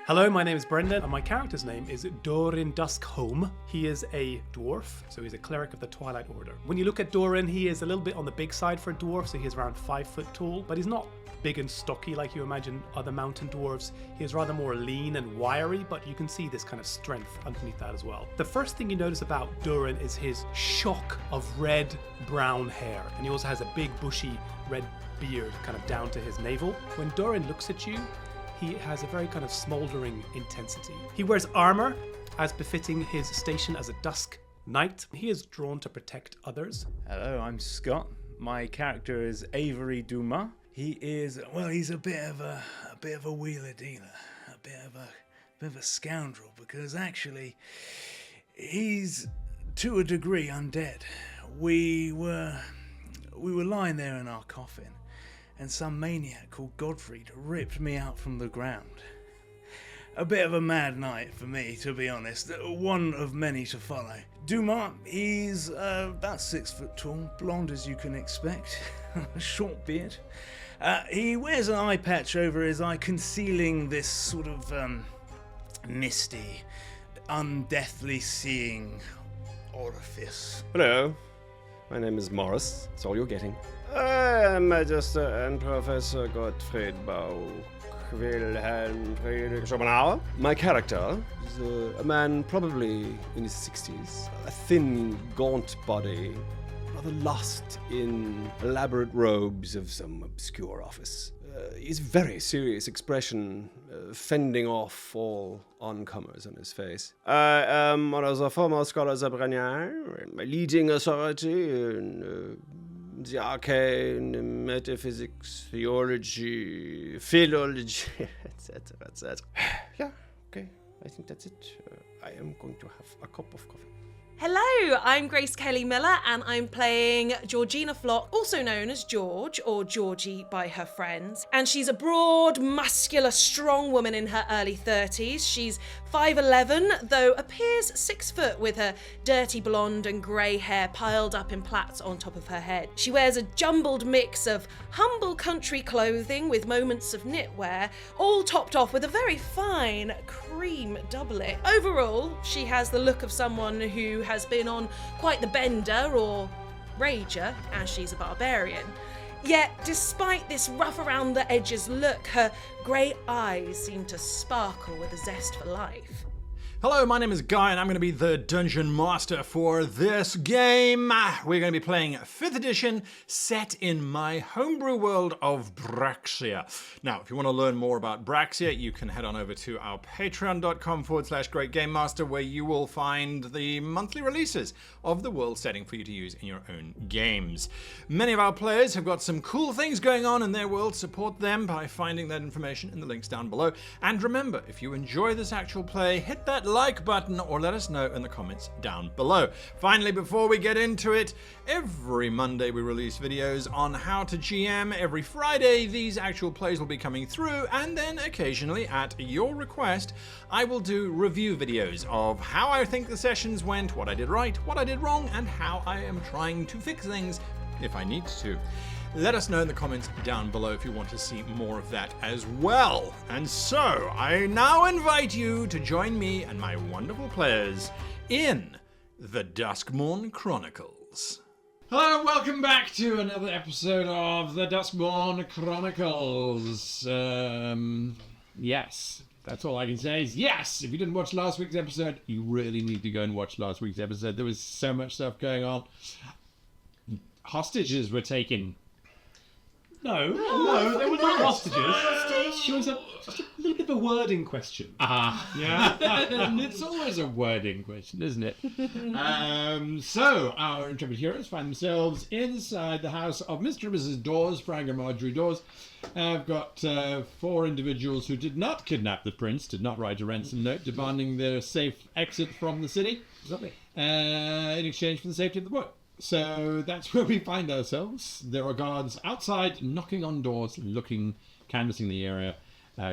Hello, my name is Brendan, and my character's name is Dorin Duskmourn. He is a dwarf, so he's a cleric of the Twilight Order. When you look at Dorin, he is a little bit on the big side for a dwarf, so he's around 5 foot tall, but he's not big and stocky like you imagine other mountain dwarves. He is rather more lean and wiry, but you can see this kind of strength underneath that as well. The first thing you notice about Dorin is his shock of red-brown hair, and he also has a big bushy red beard kind of down to his navel. When Dorin looks at you, he has a very kind of smouldering intensity. He wears armor, as befitting his station as a dusk knight. He is drawn to protect others. Hello, I'm Scott. My character is Avery Dumas. He is, well, he's a bit of a wheeler dealer, a bit of a scoundrel, because actually he's to a degree undead. We were lying there in our coffin, and some maniac called Godfrey ripped me out from the ground. A bit of a mad night for me, to be honest. One of many to follow. Dumas, he's about 6 foot tall, blonde as you can expect, a short beard. He wears an eye patch over his eye, concealing this sort of misty, undeathly seeing orifice. Hello, my name is Morris. That's all you're getting. I am Magister and Professor Gottfried Bauch Wilhelm Friedrich Schopenhauer. My character is a man probably in his 60s. A thin, gaunt body, rather lost in elaborate robes of some obscure office. His very serious expression fending off all oncomers on his face. I am one of the foremost scholars of Barbarian, leading authority in the arcane, metaphysics, theology, philology, etc., etc. Yeah, okay, I think that's it. I am going to have a cup of coffee. Hello, I'm Grace Kelly Miller and I'm playing Georgina Flock, also known as George or Georgie by her friends. And she's a broad, muscular, strong woman in her early 30s. She's 5'11", though appears 6 foot with her dirty blonde and grey hair piled up in plaits on top of her head. She wears a jumbled mix of humble country clothing with moments of knitwear, all topped off with a very fine cream doublet. Overall, she has the look of someone who has been on quite the bender or rager, as she's a barbarian. Yet, despite this rough around the edges look, her grey eyes seem to sparkle with a zest for life. Hello, my name is Guy and I'm going to be the Dungeon Master for this game. We're going to be playing 5th edition set in my homebrew world of Braxia. Now, if you want to learn more about Braxia, you can head on over to our patreon.com/greatgamemaster where you will find the monthly releases of the world setting for you to use in your own games. Many of our players have got some cool things going on in their world. Support them by finding that information in the links down below. And remember, if you enjoy this actual play, hit that like button or let us know in the comments down below. Finally, before we get into it, every Monday we release videos on how to GM. Every Friday these actual plays will be coming through, and then occasionally at your request I will do review videos of how I think the sessions went, what I did right, what I did wrong, and how I am trying to fix things if I need to. Let us know in the comments down below if you want to see more of that as well. And so, I now invite you to join me and my wonderful players in the Duskmourn Chronicles. Hello and welcome back to another episode of the Duskmourn Chronicles. Yes, that's all I can say is yes. If you didn't watch last week's episode, you really need to go and watch last week's episode. There was so much stuff going on. Hostages were taken. No, they were not hostages. It was just a little bit of a wording question. Yeah. It's always a wording question, isn't it? So, our intrepid heroes find themselves inside the house of Mr. and Mrs. Dawes, Frank and Marjorie Dawes. I've got 4 individuals who did not kidnap the prince, did not write a ransom note demanding their safe exit from the city. Lovely. In exchange for the safety of the boy. So that's where we find ourselves. There are guards outside knocking on doors, looking, canvassing the area,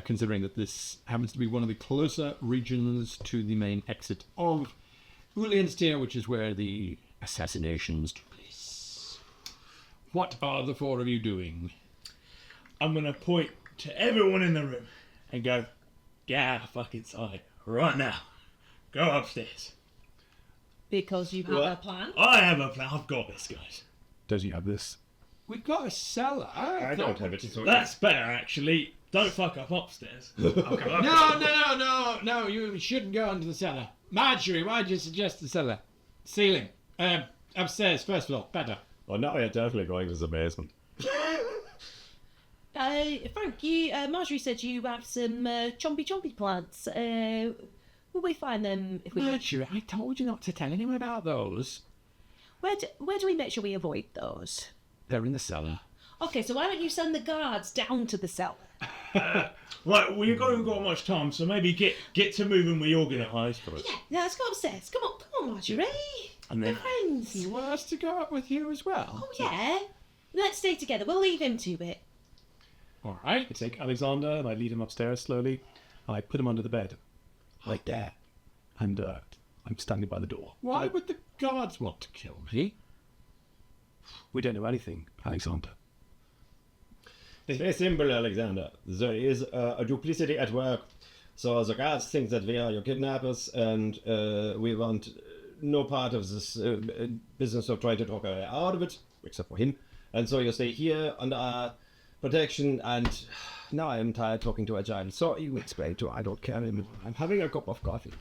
considering that this happens to be one of the closer regions to the main exit of Ulianstier, which is where the assassinations took place. What are the 4 of you doing? I'm going to point to everyone in the room and go, get out of fucking sight right now. Go upstairs. Because you have a plan. I have a plan. I've got this, guys. Does he have this? We've got a cellar. I don't have it. That's better, actually. Don't fuck up upstairs. No, you shouldn't go into the cellar. Marjorie, why did you suggest the cellar? Ceiling. Upstairs, first floor, better. Well, now you're definitely going to the basement. Frank, Marjorie said you have some chompy plants. Will we find them if we... Marjorie, I told you not to tell anyone about those. Where do we make sure we avoid those? They're in the cellar. Okay, so why don't you send the guards down to the cellar? Right, we haven't got much time, so maybe get to moving. We organise. Yeah, let's go upstairs. Come on, Marjorie. And then We're friends. You want us to go up with you as well? Oh, yeah. Let's stay together. We'll leave him to it. All right. I take Alexander and I lead him upstairs slowly, and I put him under the bed, Like that. and I'm standing by the door. Why would the guards want to kill me? We don't know anything, Alexander. It's very simple, Alexander. There is a duplicity at work. So the guards think that we are your kidnappers, and we want no part of this business of trying to talk our way out of it, except for him. And so you stay here under our protection, and now I'm tired talking to a giant. So you explain to her, I don't care anymore. I'm having a cup of coffee.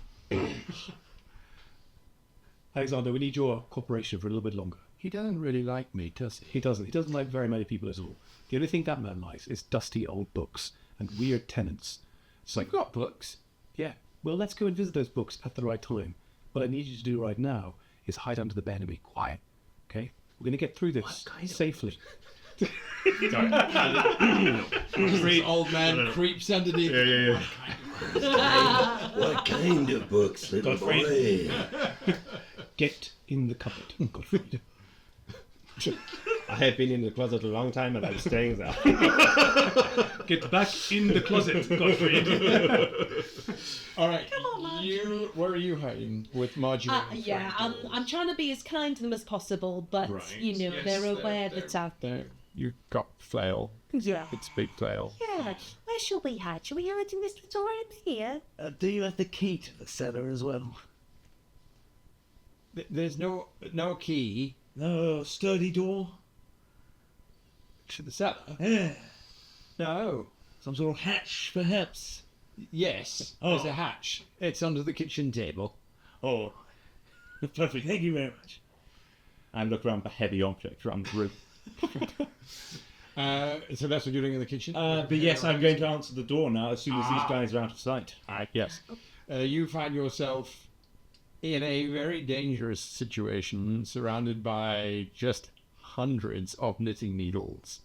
Alexander, we need your cooperation for a little bit longer. He doesn't really like me, does he? He doesn't. He doesn't like very many people at all. The only thing that man likes is dusty old books and weird tenants. It's like, You've got books. yeah, well, let's go and visit those books at the right time. What I need you to do right now is hide under the bed and be quiet, okay? We're going to get through this safely. This old man creeps underneath. What kind of books, little boy? Get in the cupboard, Gottfried. I have been in the closet a long time, and I'm staying there. Get back in the closet, Gottfried. All right. on, Marjorie. Where are you hiding with Marjorie? Yeah, I'm trying to be as kind to them as possible, but they're aware that I've... There. You got flail. Yeah. It's big flail. Yeah. Where shall we hide? Shall we hide in this Victorian here? Do you have the key to the cellar as well? There's no key no sturdy door. to the cellar. Yeah. No. Some sort of hatch, perhaps. Yes, Oh. there's a hatch. It's under the kitchen table. Oh, perfect. Thank you very much. I look around for heavy objects around the room. So that's what you're doing in the kitchen? But yes, I'm going to answer the door now as soon as these guys are out of sight. Yes. You find yourself in a very dangerous situation, surrounded by just hundreds of knitting needles.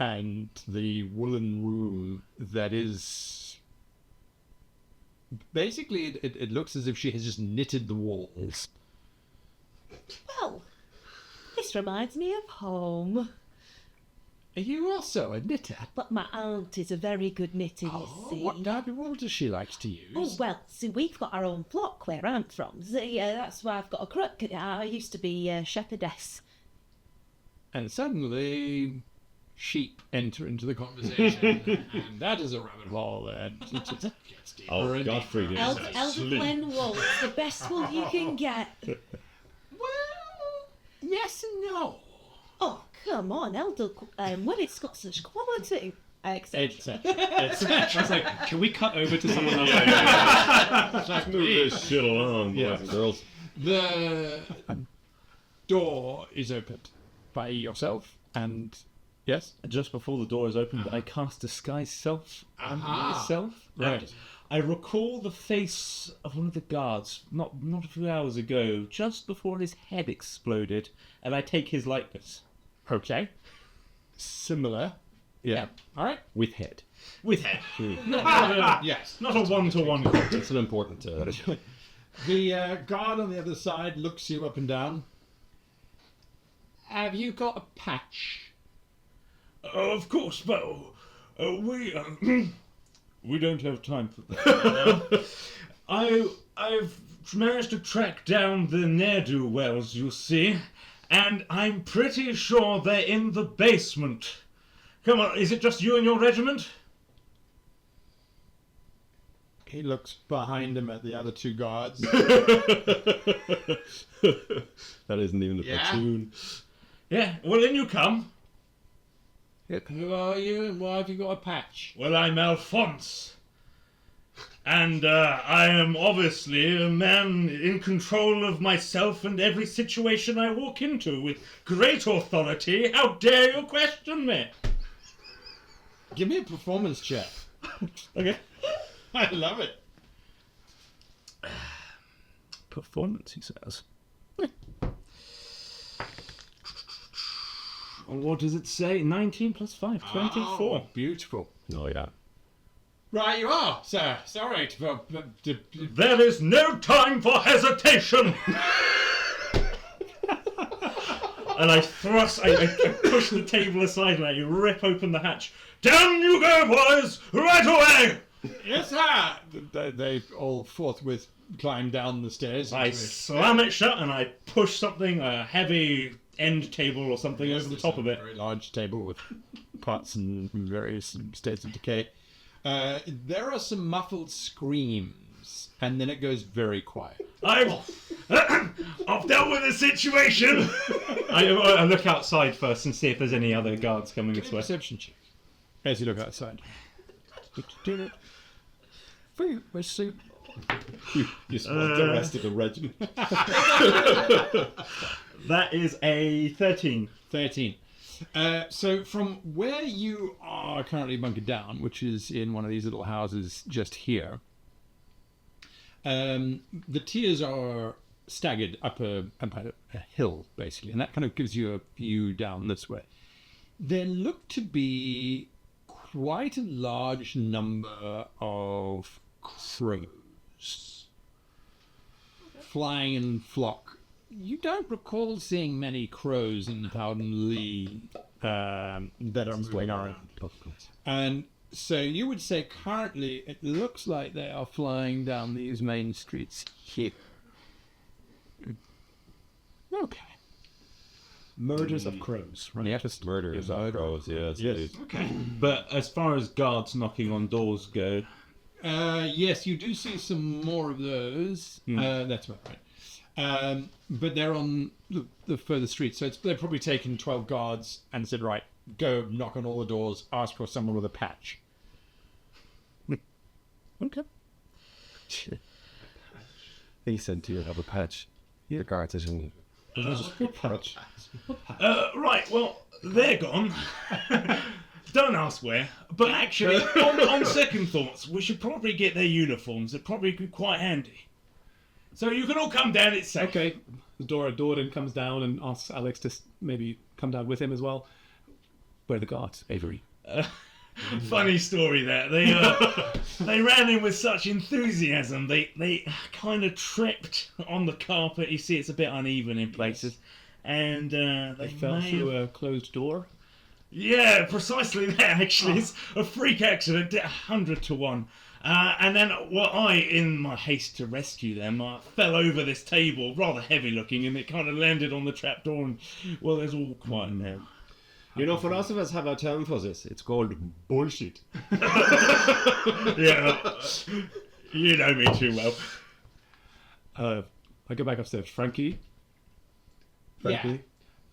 And the woolen room that is... Basically, it looks as if she has just knitted the walls. Well, this reminds me of home. Are you also a knitter? But my aunt is a very good knitter, you see. What type of wool does she like to use? Oh, well, see, we've got our own flock where I'm from. So, yeah, that's why I've got a crook. I used to be a shepherdess. And suddenly, sheep enter into the conversation. And that is a rabbit hole. And it gets deeper Oh, and Gottfried is Elderglen wool. It's the best wool you can get. Well, yes and no. Oh, come on, well, it's got such quality. Except. It's like, can we cut over to someone else? Move this shit along, boys and girls. The door is opened by yourself, and yes, Just before the door is opened, I cast Disguise Self on myself. right. I recall the face of one of the guards, not a few hours ago, just before his head exploded, and I take his likeness. Okay. Similar. Yeah. All right. With head. With head. Yes. Not a one-to-one contact. It's an important... The guard on the other side looks you up and down. Have you got a patch? Of course, but we don't have time for that. I've managed to track down the ne'er-do-wells, you see, and I'm pretty sure they're in the basement. Come on, is it just you and your regiment? He looks behind him at the other two guards. That isn't even a platoon. Yeah, well, in you come. Who are you and why have you got a patch? Well, I'm Alphonse. And I am obviously a man in control of myself and every situation I walk into with great authority. How dare you question me? Give me a performance check. Okay. I love it. Performance, he says. What does it say? 19 plus 5, 24. Oh, beautiful. Oh, yeah. Right, you are, sir. Sorry. There is no time for hesitation! And I push the table aside and I rip open the hatch. Down you go, boys! Right away! Yes, sir. They all forthwith climb down the stairs. I slam it shut and I push something, a heavy end table or something, over the top of it. Very large table with pots and various states of decay. There are some muffled screams, and then it goes very quiet. I've dealt with the situation! I look outside first and see if there's any other guards coming this way. Perception check. As you look outside. You spot the rest of the regiment. That is a 13. 13. So from where you are currently bunkered down, which is in one of these little houses just here, the tiers are staggered up a hill, basically, and that kind of gives you a view down this way. There look to be quite a large number of crows flying in flock. You don't recall seeing many crows in Howden Lee that are moving around. And so you would say currently it looks like they are flying down these main streets here. Okay. Murders of crows. Yes. Murders of crows, yes. Okay. But as far as guards knocking on doors go... yes, you do see some more of those. That's about right. But they're on the further street, so they're probably taken 12 guards and said, right, go knock on all the doors, ask for someone with a patch. Okay. He said to you, have a patch. The guards are in patch. Right, well, they're gone. Don't ask where. But actually, on second thoughts, we should probably get their uniforms. They'd probably be quite handy. So you can all come down, it's safe. Okay. Doran comes down and asks Alex to maybe come down with him as well. Where are the guards, Avery? Funny story there. They ran in with such enthusiasm. They kind of tripped on the carpet. You see, it's a bit uneven in places. And They fell through a closed door. Yeah, precisely that, actually. It's a freak accident, 100 to 1. And then, I, in my haste to rescue them, fell over this table, rather heavy looking, and it kind of landed on the trapdoor, and, well, there's all quiet now. You know, philosophers have a term for this. It's called bullshit. Yeah, you know me too well. I go back upstairs. Frankie?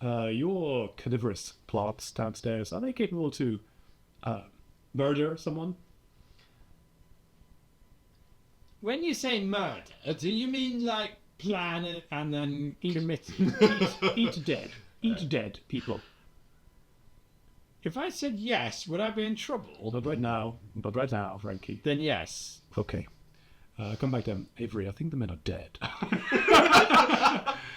Your carnivorous plots downstairs, are they capable to murder someone? When you say murder, do you mean like plan it and then commit? Eat dead people. If I said yes, would I be in trouble? But right now, Frankie. Then yes. Okay. Come back down. Avery, I think the men are dead.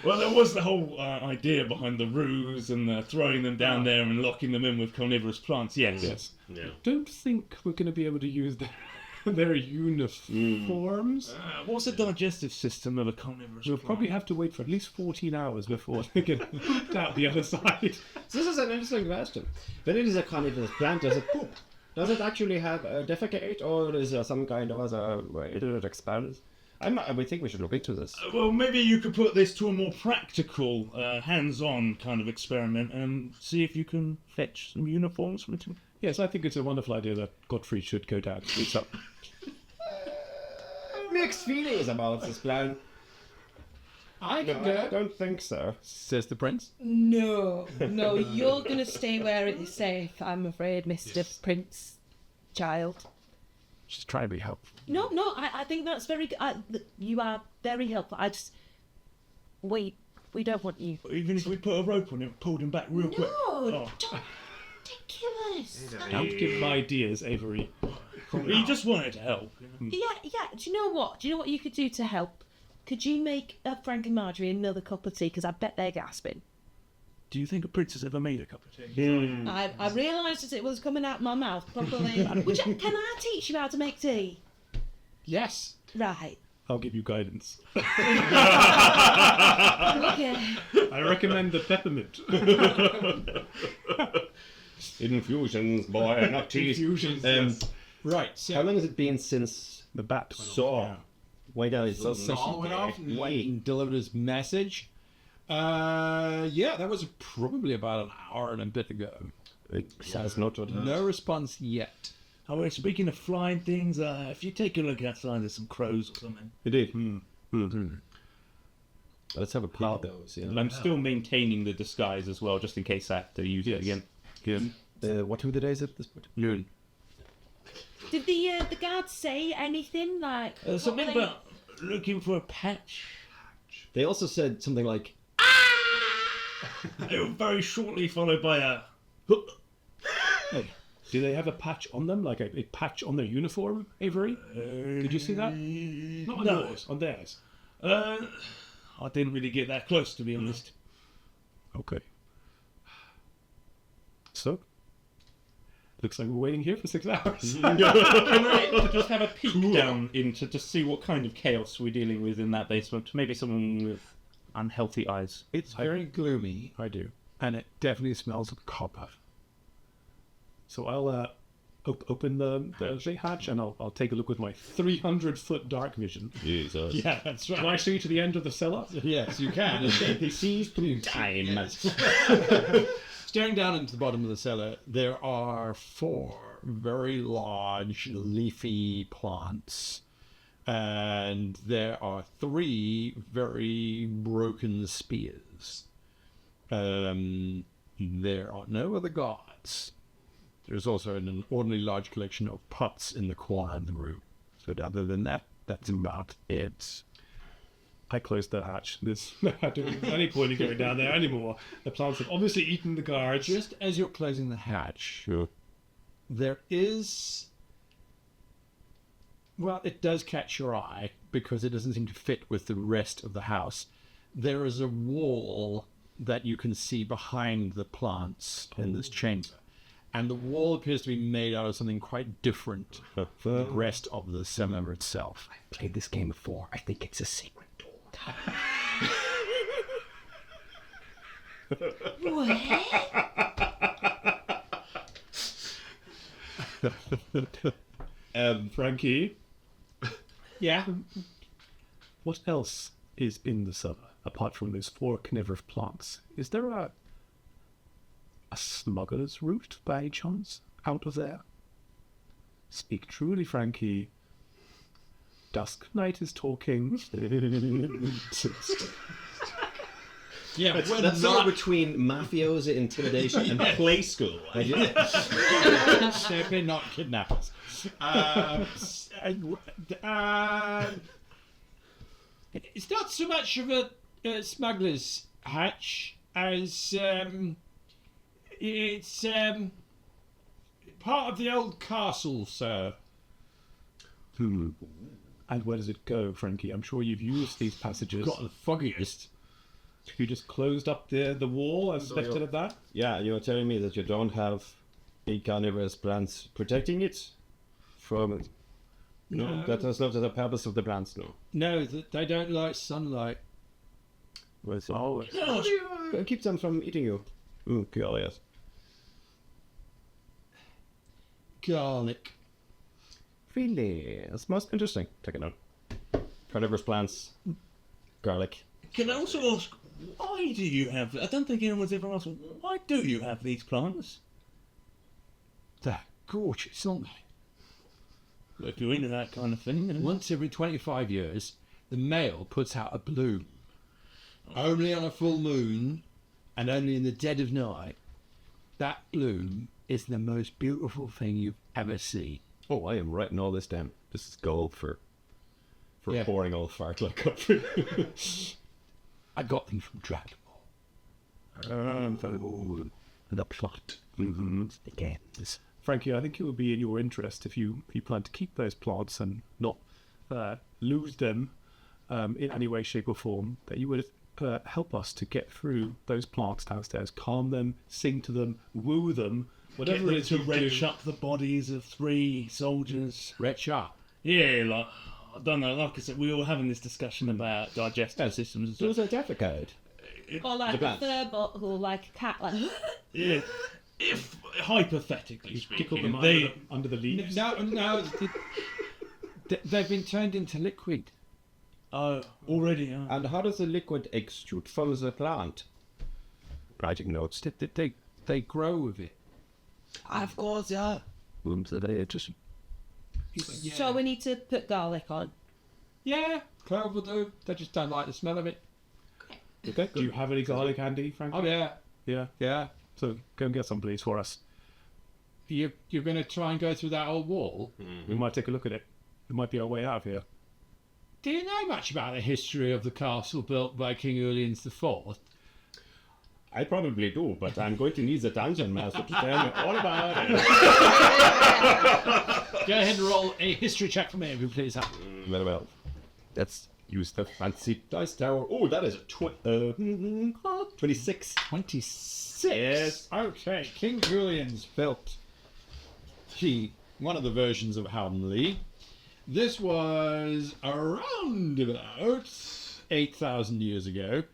Well, there was the whole idea behind the ruse and throwing them down there and locking them in with carnivorous plants. Yes. Yeah. Don't think we're going to be able to use their uniforms. What's the digestive system of a carnivorous We'll plant? probably have to wait for at least 14 hours before they get out the other side. This is an interesting question. When it is a carnivorous plant, does it poop? Does it actually have a defecate, or is there some kind of other way it expands? I think we should look into this. Well, maybe you could put this to a more practical, hands-on kind of experiment and see if you can fetch some uniforms from it. Yes, I think it's a wonderful idea that Godfrey should go down. It's up. mixed feelings about this plan. I No, can I go, don't think so. says the prince. No, you're gonna stay where it is safe, I'm afraid, Mr. Prince Child. Just try to be helpful. No, I think that's very good. You are very helpful. We don't want you. Even if we put a rope on him, pulled him back real quick. No, Oh. don't. Ridiculous. Don't give ideas, Avery. He just wanted to help. Yeah. Do you know what? You could do to help? Could you make Frank and Marjorie another cup of tea? Because I bet they're gasping. Do you think a princess ever made a cup of tea? I realised as it was coming out my mouth properly. Can I teach you how to make tea? Yes. Right. I'll give you guidance. Okay. I recommend the peppermint. Infusions, boy, not teas. Infusions. Right, so How long has it been since The bat went off. Saw? Wait, that is so so went off and went and delivered his message. Yeah, that was probably about an hour and a bit ago. It says not what No response yet. Oh, speaking of flying things, if you take a look outside, there's some crows or something. It did. Let's have a peek at those. And Yeah. I'm still maintaining the disguise as well, just in case I have to use it again. What were the days at this point? Noon. Did the guards say anything like Something what they- about looking for a patch. They also said something like, It was very shortly followed by a. Do they have a patch on them, like a patch on their uniform, Avery? Did you see that? Not on No. yours, on theirs. I didn't really get that close, to be honest. Okay. So, looks like we're waiting here for 6 hours. Can I just have a peek down into to see what kind of chaos we're dealing with in that basement? Maybe someone with unhealthy eyes. It's very gloomy, I do. and it definitely smells of copper. So I'll open the hatch and I'll take a look with my 300-foot dark vision. Jesus. Yeah, that's Can I see to the end of the cellar? Yes, you can. He sees through time. Staring down into the bottom of the cellar, there are 4 very large leafy plants. And there are 3 very broken spears. There are no other guards. There's also an ordinarily large collection of pots in the corner of the room. So other than that, that's about it. I closed the hatch. There's not any point in going down there anymore. The plants have obviously eaten the guards. Just as you're closing the hatch, there is... Well, it does catch your eye because it doesn't seem to fit with the rest of the house. There is a wall that you can see behind the plants in this chamber. And the wall appears to be made out of something quite different from the rest of the cellar itself. I've played this game before. I think it's a secret door. Frankie, Yeah? what else is in the cellar apart from those 4 carnivorous plants? Is there a smuggler's route by chance out of there? Speak truly, Frankie. Dusk Knight is talking. Yeah, That's we're somewhere not between mafiosi, intimidation, and play school. certainly not kidnappers. It's not so much of a smuggler's hatch as it's part of the old castle, sir. And where does it go, Frankie? I'm sure you've used these passages. Got the foggiest. You just closed up the wall and left it at that? Yeah, you're telling me that you don't have a carnivorous plants protecting it from it? No, that is not the purpose of the plants, no. No, they don't like sunlight. Well, so Oh, how do you keep them from eating you? Curious. Garlic. Really? That's most interesting. Take it note. Carnivorous plants, garlic. Can I also ask, why do you have... I don't think anyone's ever asked, why do you have these plants? They're gorgeous, aren't they? if you're into that kind of thing. Once every 25 years, the male puts out a bloom. Only on a full moon and only in the dead of night. That bloom is the most beautiful thing you've ever seen. Oh, I am writing all this down. This is gold for Yeah. pouring all fart like up for. I got them from Dragon Ball. The plot begins. Frankie, I think it would be in your interest if you plan to keep those plots and not lose them in any way, shape, or form, that you would help us to get through those plants downstairs, calm them, sing to them, woo them, whatever it is to you wrench do. up the bodies of 3 soldiers. Wretch up. Yeah, like, I don't know, like I said, we were having this discussion about digestive systems and Those stuff. are defecate. Or like a plants. fur bottle, like a cat, like. Yeah. If, hypothetically Tickle speaking, them they... under the leaves. No, they've been turned into liquid. Oh, already, And how does the liquid extrude from the plant? Writing notes. They grow with it. Of course, yeah. Blooms are there. Just So we need to put garlic on. Yeah, clove will do. They just don't like the smell of it. Okay. Do you have any garlic handy, Frankie? Oh yeah, Yeah. yeah. So go and get some, please, for us. You're going to try and go through that old wall? We might take a look at it. It might be our way out of here. Do you know much about the history of the castle built by King Urlians IV? I probably do, but I'm going to need the dungeon master to tell me all about it. Go ahead and roll a history check for me, if you please. Well. Let's use the fancy dice tower. Oh, that is a 26. 26. Yes. Okay, King Urlians built one of the versions of Howdenley. This was around about 8,000 years ago,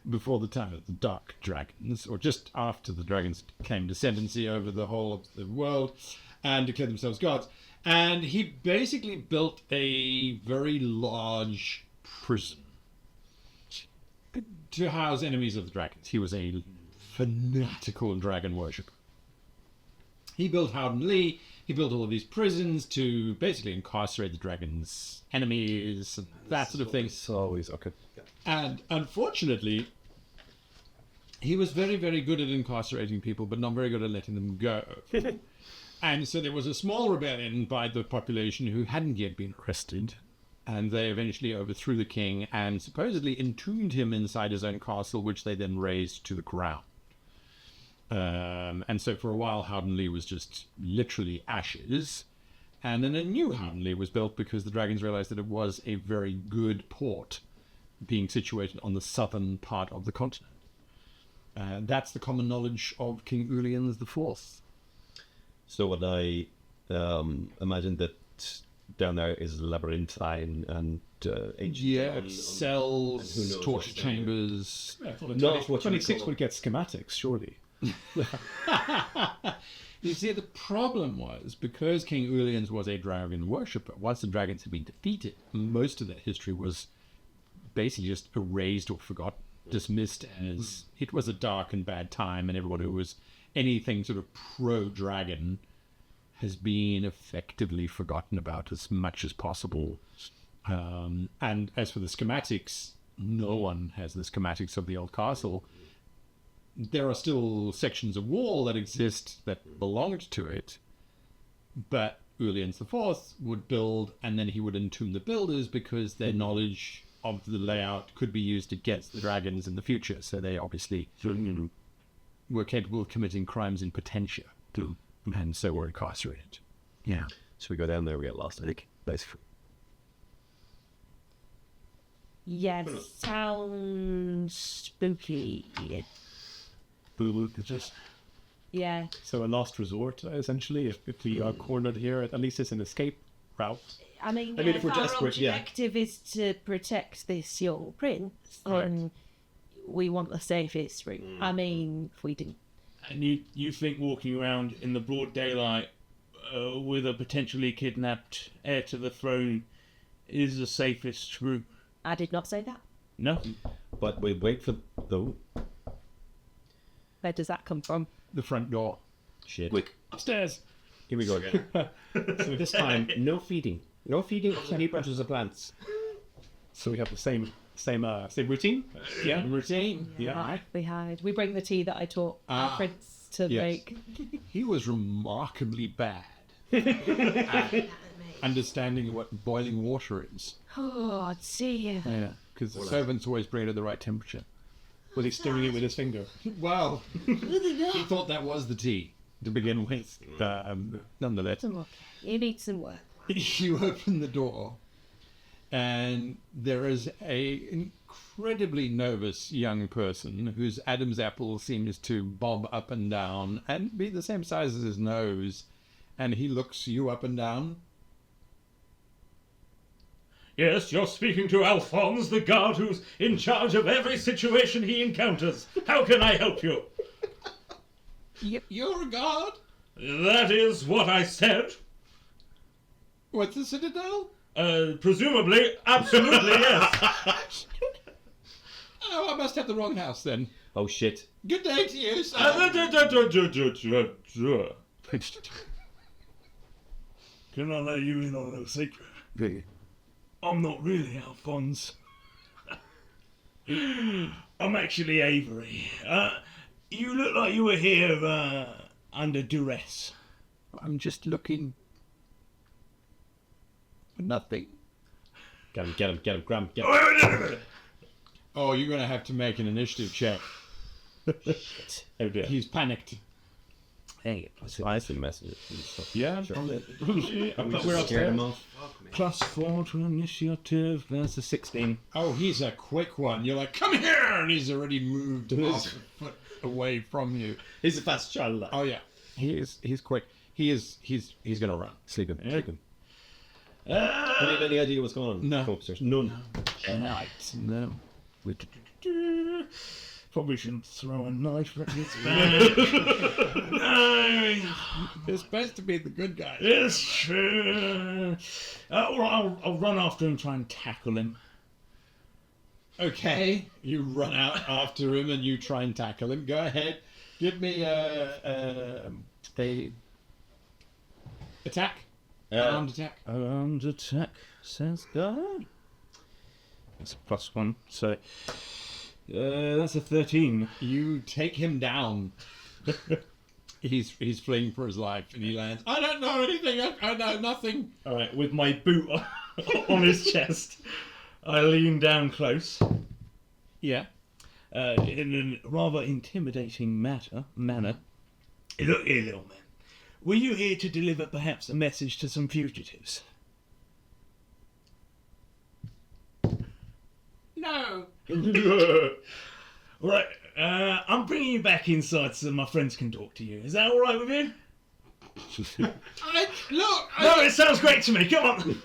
before the time of the Dark Dragons, or just after the dragons claimed ascendancy over the whole of the world and declared themselves gods. And he basically built a very large prison to house enemies of the dragons. He was a fanatical dragon worshipper. He built Howdenley. He built all of these prisons to basically incarcerate the dragons' enemies and that sort of thing. It's always okay. And unfortunately, he was very, very good at incarcerating people, but not very good at letting them go. And so there was a small rebellion by the population who hadn't yet been arrested, and they eventually overthrew the king and supposedly entombed him inside his own castle, which they then razed to the ground. And so for a while, Howdenley was just literally ashes. And then a new Howdenley was built because the dragons realized that it was a very good port, being situated on the southern part of the continent. That's the common knowledge of King Urlians IV. So would I imagine that down there is labyrinthine and ancient cells, who knows torture what's down there. chambers. Yeah, I thought Not what you 26 call- would get schematics, surely. You see, the problem was, because King Urlians was a dragon worshipper, once the dragons had been defeated, most of that history was basically just erased or forgotten, dismissed as it was a dark and bad time, and everyone who was anything sort of pro-dragon has been effectively forgotten about as much as possible. And as for the schematics, no one has the schematics of the old castle. There are still sections of wall that exist that belonged to it, but Urlians IV would build, and then he would entomb the builders because their knowledge of the layout could be used against the dragons in the future. So they obviously were capable of committing crimes in potentia, and so were incarcerated. Yeah. So we go down there, we get lost, I think. Basically. Yeah, sounds spooky. Yeah. So a last resort, essentially, if we are cornered here, at least it's an escape route. I mean, I mean, if we're our desperate, yeah. objective is to protect this young prince, and we want the safest route. I mean, if we didn't. And you think walking around in the broad daylight with a potentially kidnapped heir to the throne is the safest route? I did not say that. No. But we wait for the Where does that come from? The front door. shit. Upstairs. Here we go again. So this time, no feeding. No feeding of any branches of plants. So we have the same routine? Yeah. Routine. Yeah. We bring the tea that I taught our prince to make. He was remarkably bad at understanding what boiling water is. Oh, dear. Yeah, because the servants always bring it at the right temperature. Was he stirring it with his finger? Well, he thought that was the tea to begin with. Nonetheless, You need some work. you open the door, and there is a incredibly nervous young person whose Adam's apple seems to bob up and down and be the same size as his nose, and he looks you up and down. Yes, you're speaking to Alphonse, the guard who's in charge of every situation he encounters. How can I help you? You're a guard? That is what I said. What's the Citadel? Presumably, absolutely, yes. Oh, I must have the wrong house then. Oh shit. Good day to you, sir. Can I let you in on a secret? I'm not really Alphonse. I'm actually Avery. You look like you were here under duress. I'm just looking for nothing. Get him, Graham, get him. Oh, Oh, you're going to have to make an initiative check. Oh dear. He's panicked. Hey, I see messages and stuff. Yeah. Sure. We're Scared him off. +4 to initiative. That's a 16. Oh, he's a quick one. You're like, come here! And he's already moved half a foot away from you. He's a fast child. Oh, yeah. He's quick. He's going to run. Sleep him. Yeah. Sleep him. Do you have any idea what's going on? No. Go upstairs. None. No. Probably shouldn't throw a knife at this man. It's best to be the good guy. It's true. I'll run after him and try and tackle him. Okay. You run out after him and you try and tackle him. Go ahead. Give me a attack. Armed attack. Armed attack, says God. That's a +1, so that's a 13. You take him down. He's fleeing for his life and he lands. I don't know anything. I know nothing. All right, with my boot on his chest, I lean down close. Yeah. In a rather intimidating manner. Look here, little man. Were you here to deliver perhaps a message to some fugitives? No. Right, I'm bringing you back inside so my friends can talk to you. Is that all right with you? No, it sounds great to me. Come on.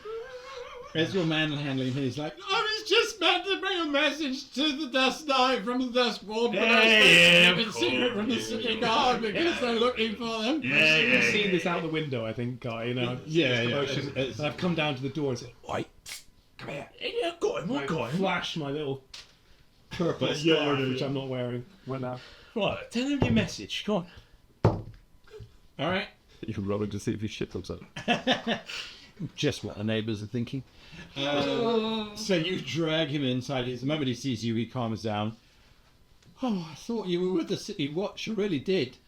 There's your man handling him. He's like, I was just about to bring a message to the Dust Knight from the Duskmourn, but I keep it secret from the city guard because they're looking for them. You've seen this out the window, I think, Guy. You know. Yeah. I've come down to the door and said, "Wait, come here." Yeah, I got him. Flash my little purple Yeah, scarf, yeah. which I'm not wearing right now. Right, tell him your message. Come on. All right. You're rolling to see if he shit himself. Just what the neighbours are thinking. So you drag him inside. The moment he sees you, he calms down. Oh, I thought you were with the city watch. I really did.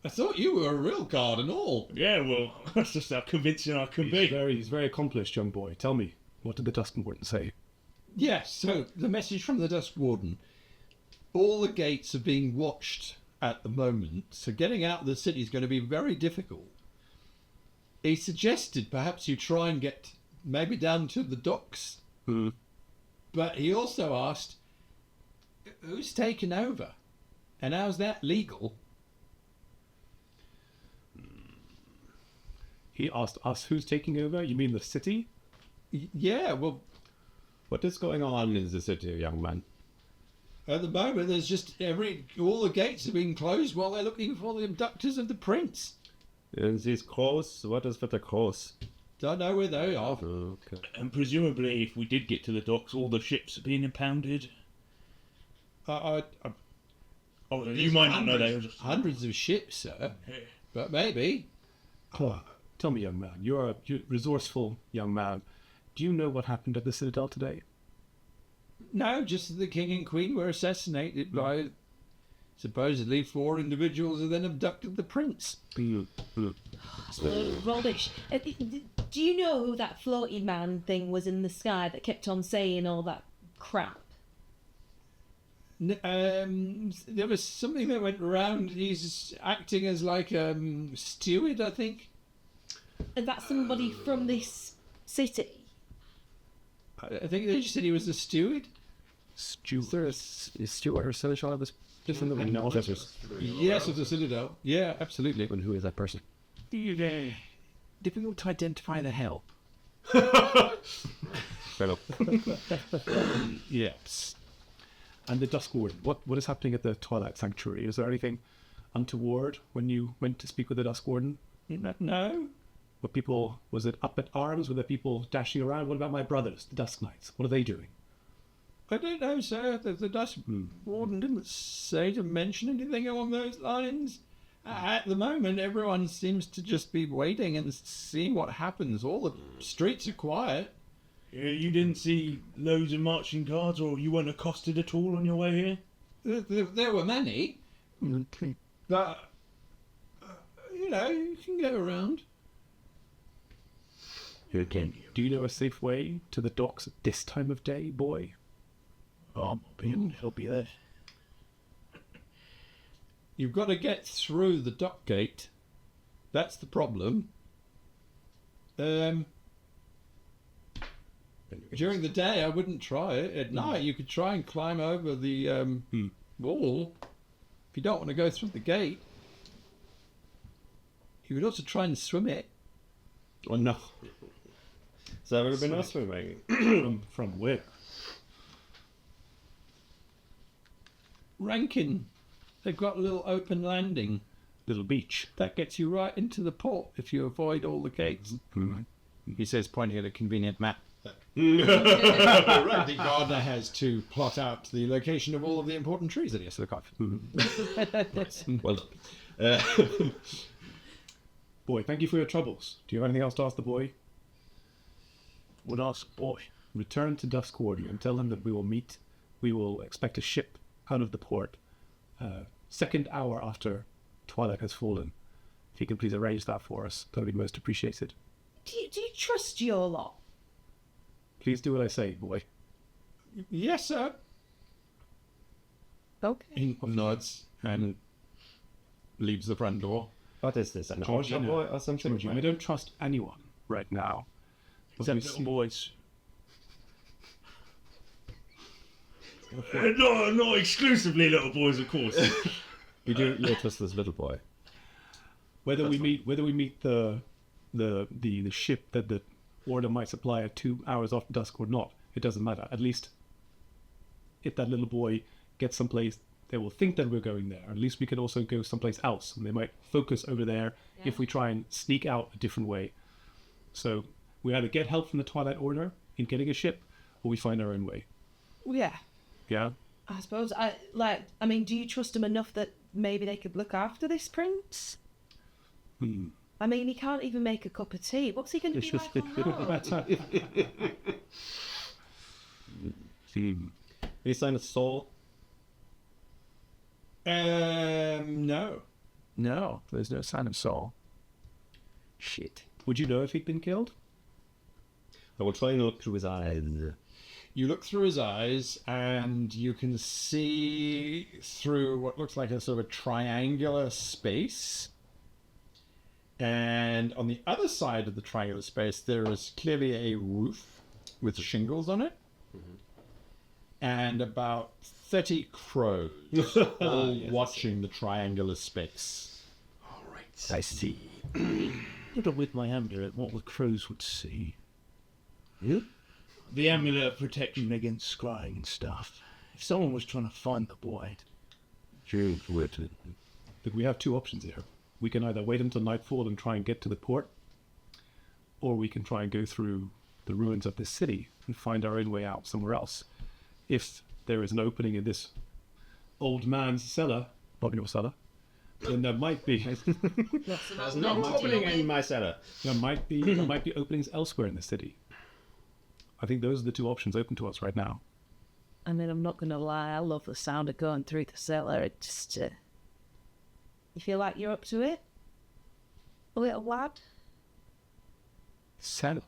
I thought you were a real guard and all. Yeah, well, that's just how convincing I can be. He's very accomplished, young boy. Tell me, what did the Duskmourn say? Yes, so the message from the Dusk Warden. All the gates are being watched at the moment, so getting out of the city is going to be very difficult. He suggested perhaps you try and get maybe down to the docks. But he also asked, who's taken over? And how's that legal? He asked us who's taking over? You mean the city? Yeah, well, What is going on in the city, young man? at the moment there's just all the gates are being closed while they're looking for the abductors of the prince. And these crows? What is with the crows? Don't know where they are. Okay. And presumably, if we did get to the docks, all the ships are being impounded. Oh, you might not know that. Hundreds of ships, sir. But maybe. Tell me, young man, you're a resourceful young man. Do you know what happened at the Citadel today? No, just that the king and queen were assassinated by supposedly 4 individuals who then abducted the prince. Rubbish. Do you know who that floaty man thing was in the sky that kept on saying all that crap? There was something that went around. He's acting as like steward, I think. Is that somebody from this city? I think they just said he was a steward. Steward? Is Stewart her seneschal of this? Just in the window. Yes, of the Citadel. Yeah, absolutely. And who is that person? Difficult to identify the help. Fellow. Yes. And the Duskmourn. What is happening at the Twilight Sanctuary? Is there anything untoward when you went to speak with the Duskmourn? No. What people, was it up at arms? Were there people dashing around? What about my brothers, the Dusk Knights? What are they doing? I don't know, sir. The Dusk Warden didn't say to mention anything along those lines. At the moment, everyone seems to just be waiting and seeing what happens. All the streets are quiet. Yeah, you didn't see loads of marching guards, or you weren't accosted at all on your way here? There were many. But, you can go around. Do you know a safe way to the docks at this time of day, boy? He'll be there. You've got to get through the dock gate. That's the problem. During the day, I wouldn't try it. At night, you could try and climb over the wall. If you don't want to go through the gate, you could also try and swim it. Oh no. Has there ever been no swimming? From where? Rankin. They've got a little open landing. Little beach. That gets you right into the port if you avoid all the gates. He says, pointing at a convenient map. The gardener has to plot out the location of all of the important trees that he has to look at. Well done. Boy, thank you for your troubles. Do you have anything else to ask the boy? Would ask boy. Return to Duskmourn and tell him that we will meet. We will expect a ship out of the port. Second hour after twilight has fallen. If you could please arrange that for us, that would be most appreciated. Do you trust your lot? Please do what I say, boy. Yes, sir. Okay. He nods and leaves the front door. What is this? An orchard boy or something? Georgie, I don't trust anyone right now. Except little boys. Not exclusively little boys, of course. You do trust this little boy. Whether we meet the ship that the order might supply at 2 hours after dusk or not, it doesn't matter. At least if that little boy gets someplace, they will think that we're going there. At least we could also go someplace else, and they might focus over there if we try and sneak out a different way. So we either get help from the Twilight Order in getting a ship, or we find our own way. Yeah. Yeah? I suppose. Do you trust him enough that maybe they could look after this prince? I mean, he can't even make a cup of tea. What's he going to be like on Any sign of Saul? No. No, there's no sign of Saul. Shit. Would you know if he'd been killed? I will try and look through his eyes. You look through his eyes and you can see through what looks like a sort of triangular space. And on the other side of the triangular space, there is clearly a roof with shingles on it. And about 30 crows all watching the triangular space. All right. I see. Put up with my amulet, what the crows would see. You? The amulet of protection against scrying and stuff. If someone was trying to find the boy, Look, we have two options here. We can either wait until nightfall and try and get to the port, or we can try and go through the ruins of this city and find our own way out somewhere else. If there is an opening in this old man's cellar, not your cellar, then there might be There's no opening in my cellar. there might be openings elsewhere in the city. I think those are the two options open to us right now. I mean, I'm not going to lie, I love the sound of going through the cellar. It just, you feel like you're up to it? A little lad? Cellar.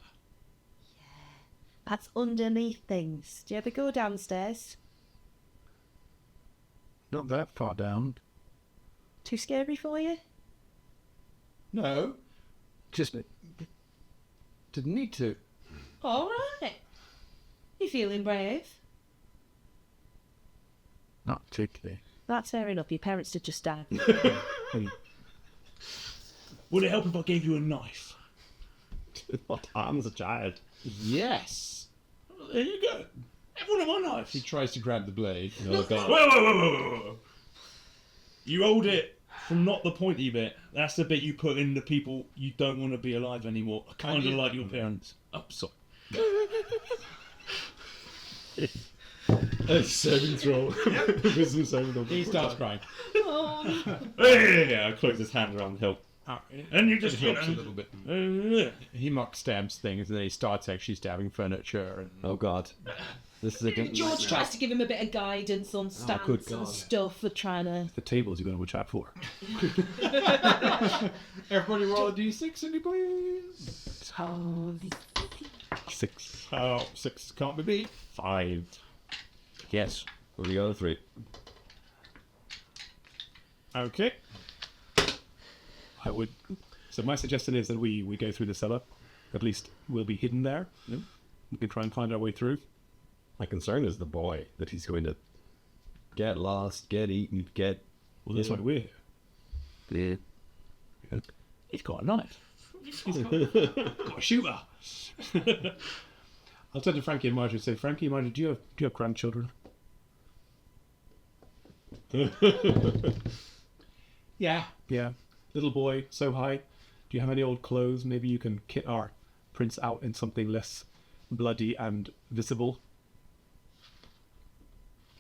That's underneath things. Do you ever go downstairs? Not that far down. Too scary for you? No, Just didn't need to. All right. You feeling brave? not particularly. That's fair enough. Your parents did just die. Would it help if I gave you a knife? What harms a child? Yes. There you go. Have one of my knives. He tries to grab the blade. Oh god. Whoa. You hold it from not the pointy bit. That's the bit you put in the people you don't want to be alive anymore. Kind of like your parents. Oh, sorry. A saving throw. Wisdom saving throw. He starts crying. Yeah, I close his hand around the hilt. And you just It helps a little bit. He mock stabs things, and then he starts actually stabbing furniture. And Oh god. This is a good. George tries to give him a bit of guidance on stance good and God. stuff for trying to... The tables you're going to chat for. everybody roll a d6, any please. Six. Oh, 6 can't be beat. 5. Yes. What do you go 3? Okay. I would. So my suggestion is that we go through the cellar. At least we'll be hidden there. Yep. We can try and find our way through. My concern is the boy, that he's going to get lost, get eaten, get. Well, that's why we're here. Yeah. He's got a knife. Got a shooter. I'll turn to Frankie and Marjorie and say, Frankie and Marjorie, do you have grandchildren? Yeah. Yeah. Little boy, so high. Do you have any old clothes? Maybe you can kit our prince out in something less bloody and visible.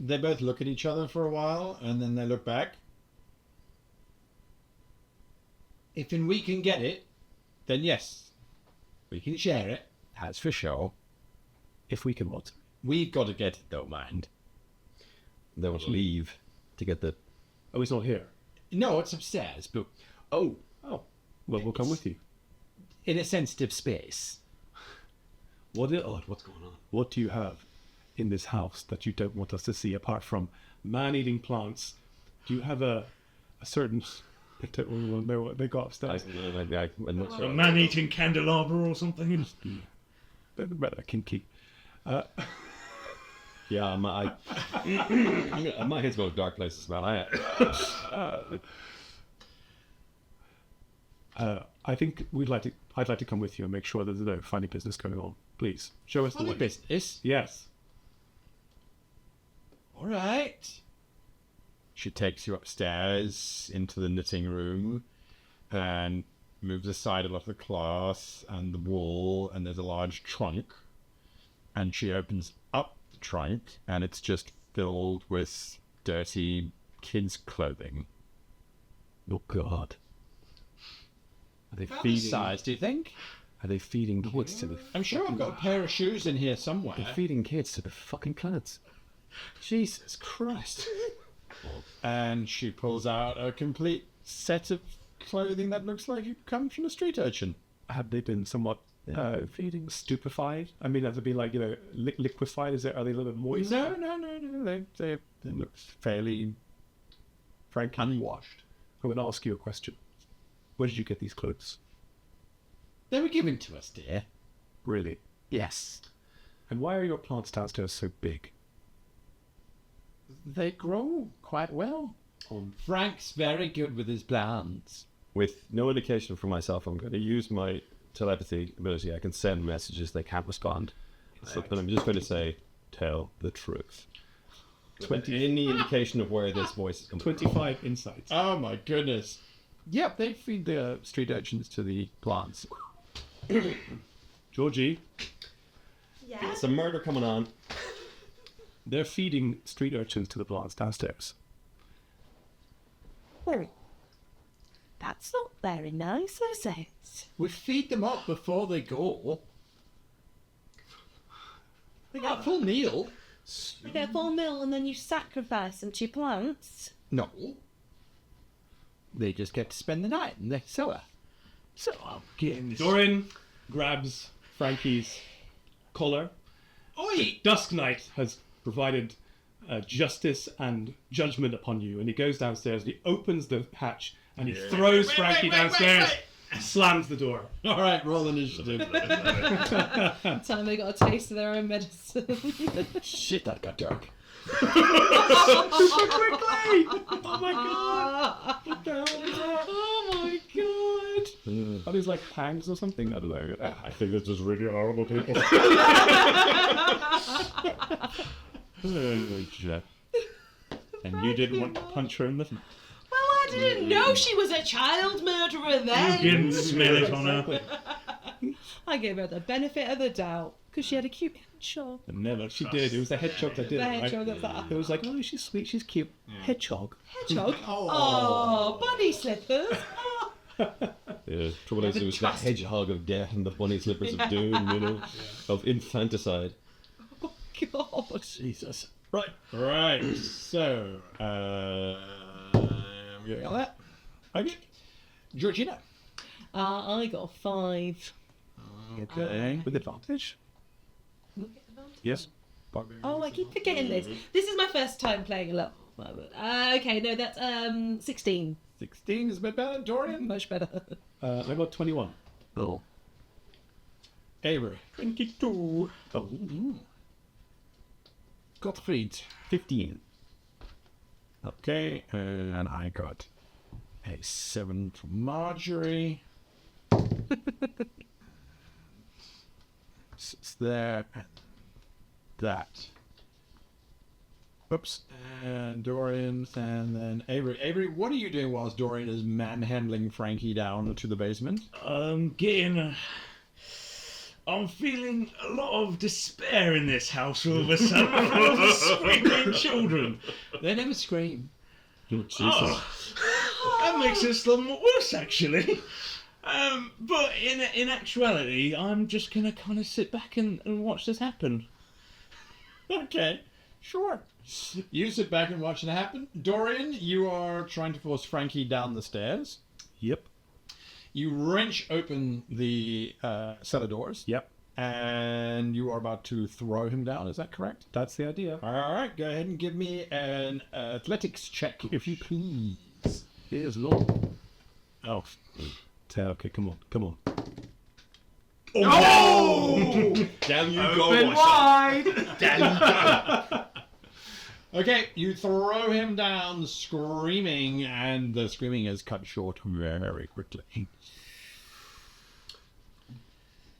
They both look at each other for a while, and then they look back. If we can get it, then yes, we can share it. That's for sure. If we can what? We've got to get it, though, mind. They want to leave to get the. Oh, he's not here. No, it's upstairs, but Oh. Well, we'll come with you. in a sensitive space. What's going on? What do you have in this house that you don't want us to see apart from man-eating plants? Do you have a certain... I don't know what they got upstairs. I'm not A sure. man-eating candelabra or something. Rather kinky. Yeah, my head's going to dark places, man. I think I'd like to come with you and make sure that there's no funny business going on. Please, show us the way. Business. Yes. All right. She takes you upstairs into the knitting room and moves aside a lot of the cloth and the wool, and there's a large trunk. And she opens up the trunk, and it's just filled with dirty kids' clothing. Oh God. Are they About feeding? this size, do you think? Are they feeding kids to the? I'm sure I've got a pair of shoes in here somewhere. They're feeding kids to the fucking clothes. Jesus Christ. And she pulls out a complete set of clothing that looks like it comes from a street urchin. Have they been somewhat feeding stupefied? I mean, have they been like liquefied? Are they a little bit moist? No. They look fairly Frank, unwashed. I'm going to ask you a question. Where did you get these clothes? They were given to us, dear. Really? Yes. And why are your plants downstairs so big? They grow quite well. Frank's very good with his plants. With no indication from myself, I'm going to use my telepathy ability. I can send messages they can't respond. So then I'm just going to say, tell the truth. 20. Any indication of where this voice is coming from? 25 insights. Oh my goodness. Yep, they feed the street urchins to the plants. Georgie, Yeah. There's some murder coming on. they're feeding street urchins to the plants downstairs. That's not very nice, is it? We feed them up before they go. They got a full meal. You get a full meal and then you sacrifice them to your plants? No. They just get to spend the night in the cellar. So I'm getting this. Doran grabs Frankie's collar. Oi! Dusk Knight has provided justice and judgment upon you, and he goes downstairs and he opens the hatch and he throws Frankie downstairs and slams the door. All right, roll initiative. Time they got a taste of their own medicine. Shit, that got dark. Super quickly! Oh my god! What the hell is that? Oh my god! Are these like pangs or something? I don't know. I think this is really horrible, people. And you didn't want to punch her in the... Well, I didn't know she was a child murderer then. You didn't smell it on her. I gave her the benefit of the doubt because she had a cute hedgehog. Never. She did. It was the hedgehog that did The it, right? hedgehog that It was like, oh, she's sweet, she's cute. Hedgehog. Hedgehog? Oh, bunny slippers. The trouble is, it was the hedgehog of death and the bunny slippers of doom, you know, of infanticide. Oh, God. Jesus. Right. So, I'm getting all that. Okay. Georgina. I got 5. Okay. With advantage? Yes. Barbarian. Oh, I keep forgetting this. This is my first time playing a lot. Okay, no, that's 16. 16 is a bit better. Dorian. Much better. I got 21. Oh. Avery. 22. Oh. Gottfried. 15. Okay, and I got a 7 from Marjorie. It's there and that. Oops. And Dorian, and then Avery. Avery, what are you doing whilst Dorian is manhandling Frankie down to the basement? I'm feeling a lot of despair in this house all of a sudden. All the screaming children. They never scream. Oh, that makes it a lot worse, actually. But in actuality, I'm just gonna kind of sit back and watch this happen. Okay, sure. You sit back and watch it happen. Dorian, you are trying to force Frankie down the stairs. Yep. You wrench open the cellar doors. Yep. And you are about to throw him down. Is that correct? That's the idea. All right. Go ahead and give me an athletics check, if you please. Here's Lord. Oh. Okay, come on. Oh! Down you Open wide! Down you go. Okay, you throw him down screaming, and the screaming is cut short very quickly.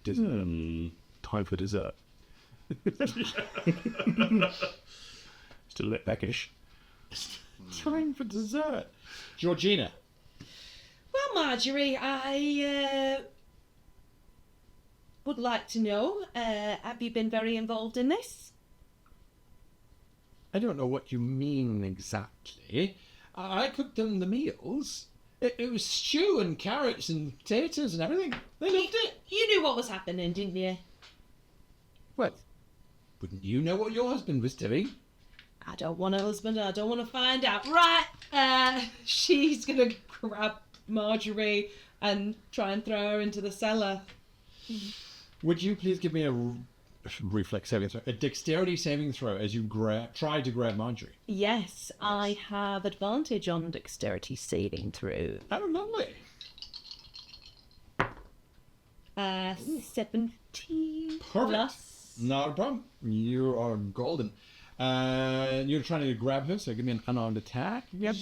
Time for dessert. Still a bit peckish. Time for dessert. Georgina. Well, Marjorie, I would like to know, have you been very involved in this? I don't know what you mean exactly. I cooked them the meals. It was stew and carrots and potatoes and everything. They loved it. You knew what was happening, didn't you? Well, wouldn't you know what your husband was doing? I don't want a husband. I don't want to find out. Right, she's going to grab Marjorie and try and throw her into the cellar. Would you please give me a reflex saving throw, a dexterity saving throw as you try to grab Marjorie? Yes, I have advantage on dexterity saving throw. Oh, lovely. 17 Perfect. plus. Not a problem. You are golden. You're trying to grab her, so give me an unarmed attack. Yes.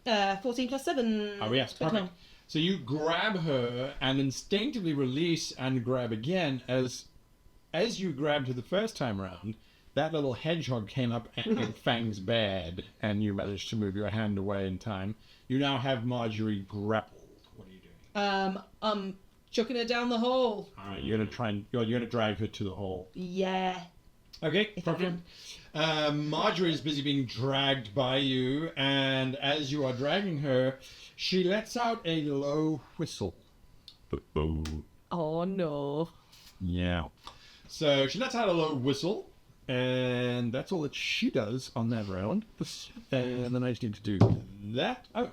14 plus 7. Oh, yes, perfect. So you grab her and instinctively release and grab again. As you grabbed her the first time round, that little hedgehog came up and fangs bared, and you managed to move your hand away in time. You now have Marjorie grappled. What are you doing? I'm chucking her down the hole. All right, you're gonna drag her to the hole. Yeah. Okay, problem. Marjorie is busy being dragged by you, and as you are dragging her, she lets out a low whistle. Oh no. Yeah. So she lets out a low whistle, and that's all that she does on that round. And then I just need to do that. Oh,